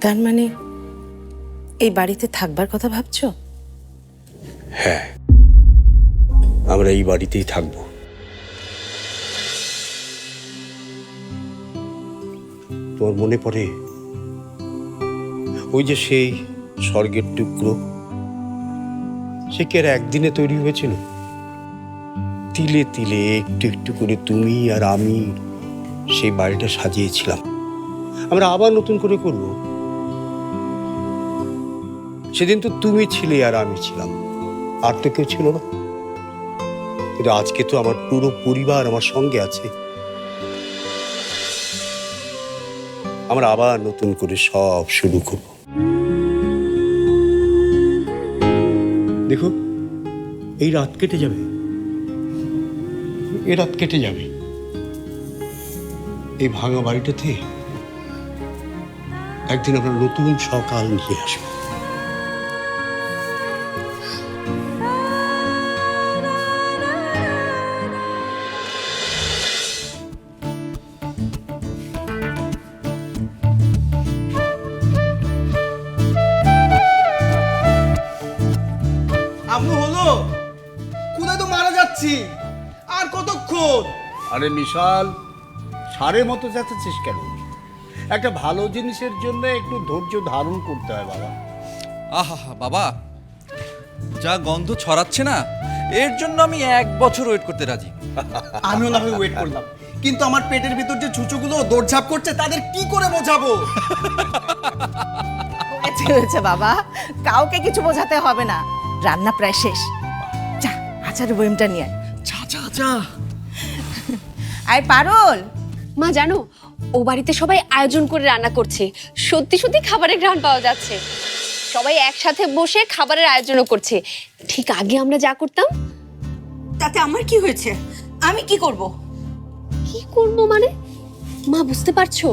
তার মানে এই বাড়িতে থাকবার কথা ভাবছো? হ্যাঁ, আমরা এই বাড়িতেই থাকবো। তোমার মনে পড়ে ওই যে সেই স্বর্গের টুকরো, সে কি আর একদিনে তৈরি হয়েছিল? তিলে তিলে একটু একটু করে তুমি আর আমি সেই বাড়িটা সাজিয়েছিলাম। আমরা আবার নতুন করে করব। সেদিন তো তুমি ছিলে আর আমি ছিলাম, আর তো কেউ ছিল না। কিন্তু আজকে তো আমার পুরো পরিবার আমার সঙ্গে আছে। আমরা আবার নতুন করে সব শুরু করব। দেখো, এই রাত কেটে যাবে, এই রাত কেটে যাবে। এই ভাঙা বাড়িটাতে একদিন আমরা নতুন সকাল নিয়ে আসবো। আম্মু হলো, কোথায় তো মারা যাচ্ছি, আর কতক্ষণ? আরে বিশাল, সারের মতো যাচ্ছিস কেন? একটা ভালো জিনিসের জন্য একটু ধৈর্য ধারণ করতে হয় বাবা। আহা বাবা, যা গন্ধ ছড়াচ্ছে না, এর জন্য আমি 1 বছর ওয়েট করতে রাজি। আমিও না হয় ওয়েট করলাম, কিন্তু আমার পেটের ভিতর যে ছুঁচোগুলো দৌড়ঝাঁপ করছে তাদের কি করে বোঝাবো? হয়েছে বাবা, কাউকে কিছু বোঝাতে হবে না, রান্না প্রায় শেষ। যা আচারের বইমটা নিয়ে আয়। যা যা যা। আয় পারুল। মা জানো, ও বাড়িতে সবাই আয়োজন করে রান্না করছে, সত্যি সত্যি খাবারের ঘ্রাণ পাওয়া যাচ্ছে। সবাই একসাথে বসে খাবারের আয়োজনও করছে, ঠিক আগে আমরা যা করতাম। তাতে আমার কি হয়েছে? আমি কি করব? কি করব মানে? মা বুঝতে পারছো,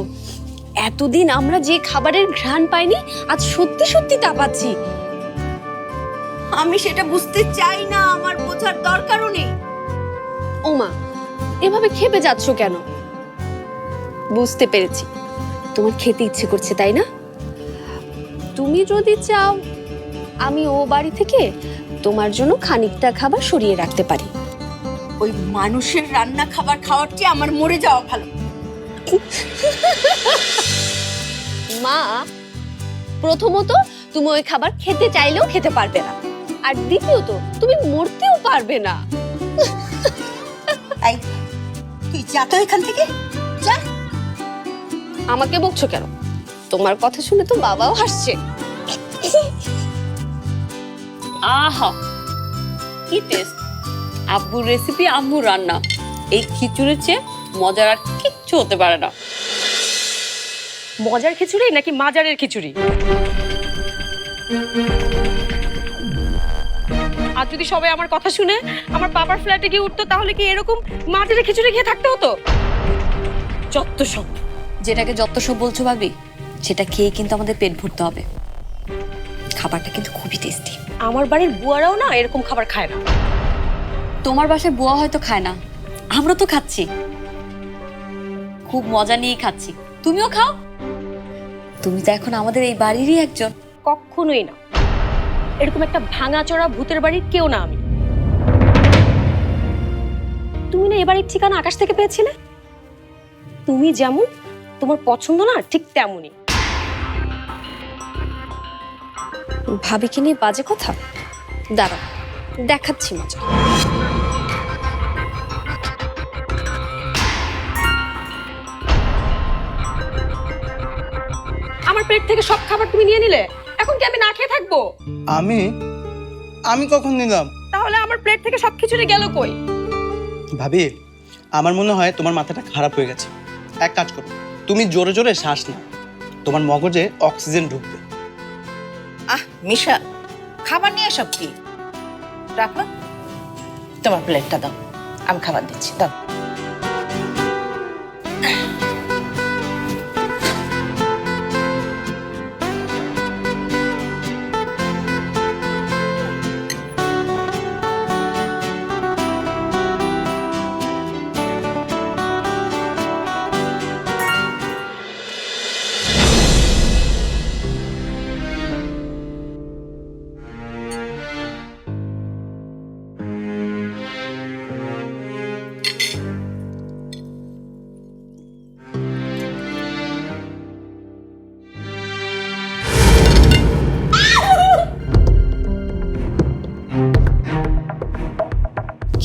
এতদিন আমরা যে খাবারের ঘ্রাণ পাইনি, আজ সত্যি সত্যি তা পাচ্ছি। আমি সেটা বুঝতে চাই না, আমার বোঝার দরকারও নেই। ও মা, এভাবে খেপে যাচ্ছ কেন? বুঝতে পেরেছি, তোমার খেতে ইচ্ছে করছে তাই না? তুমি যদি চাও, আমি ও বাড়ি থেকে তোমার জন্য খানিকটা খাবার সরিয়ে রাখতে পারি। ওই মানুষের রান্না খাবার খাওয়ার চেয়ে আমার মরে যাওয়া ভালো। মা, প্রথমত তুমি ওই খাবার খেতে চাইলেও খেতে পারবে না, আর দ্বিতীয়ত তুমি মরতেও পারবে না। এই, তুই যা তো এখান থেকে, যা। আমাকে বকছো কেন? তোমার কথা শুনে তো বাবাও হাসছে। আহা, কি টেস্ট! আব্বুর রেসিপি, আব্বুর রান্না, এই খিচুড়ির চেয়ে মজার আর কিচ্ছু হতে পারে না। মজার খিচুড়ি নাকি মাজারের খিচুড়ি? আর যদি সবাই আমার কথা শুনে আমার বাবার ফ্ল্যাটে গিয়ে উঠতো, তাহলে কি এরকম মাজারের খিচুড়ি খেয়ে থাকতে হতো? যত সব। যেটাকে যত সব বলছো ভাবি, সেটা খেয়ে কিন্তু আমাদের পেট ভরতে হবে। খাবারটা কিন্তু খুবই টেস্টি। আমার বাড়ির বুয়ারাও না এরকম খাবার খায় না। তোমার বাসায় বুয়া হয়তো খায় না, আমরা তো খাচ্ছি, খুব মজা নিয়েই খাচ্ছি। তুমিও খাও, তুমি তো এখন আমাদের এই বাড়িরই একজন। কখনোই না, এরকম একটা ভাঙাচোরা ভূতের বাড়ির কেউ না আমি। তুমি না এ বাড়ির ঠিকানা আকাশ থেকে পেয়েছিলে? তুমি যেমন, তোমার পছন্দ না ঠিক তেমনই। ভাবিকে নিয়ে বাজে কথা? দাঁড়াও, দেখাচ্ছি মজা। আমার পেট থেকে সব খাবার তুমি নিয়ে নিলে, এখন কি আমি না খেয়ে থাকবো? আমি কখন নিলাম? তাহলে আমার প্লেট থেকে সব খিচুড়ি গেল কই? ভাবি, আমার মনে হয় তোমার মাথাটা খারাপ হয়ে গেছে। এক কাজ করো, তুমি জোরে জোরে শ্বাস নাও, তোমার মগজে অক্সিজেন ঢুকবে। আহ মিশা, খাবার নিয়ে সব কি? রাখো, তোমার প্লেটটা দাও, আমি খাবার দিচ্ছি, দাও।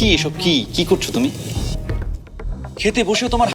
কি এসব? কি কি করছো তুমি? খেতে বসেও তোমার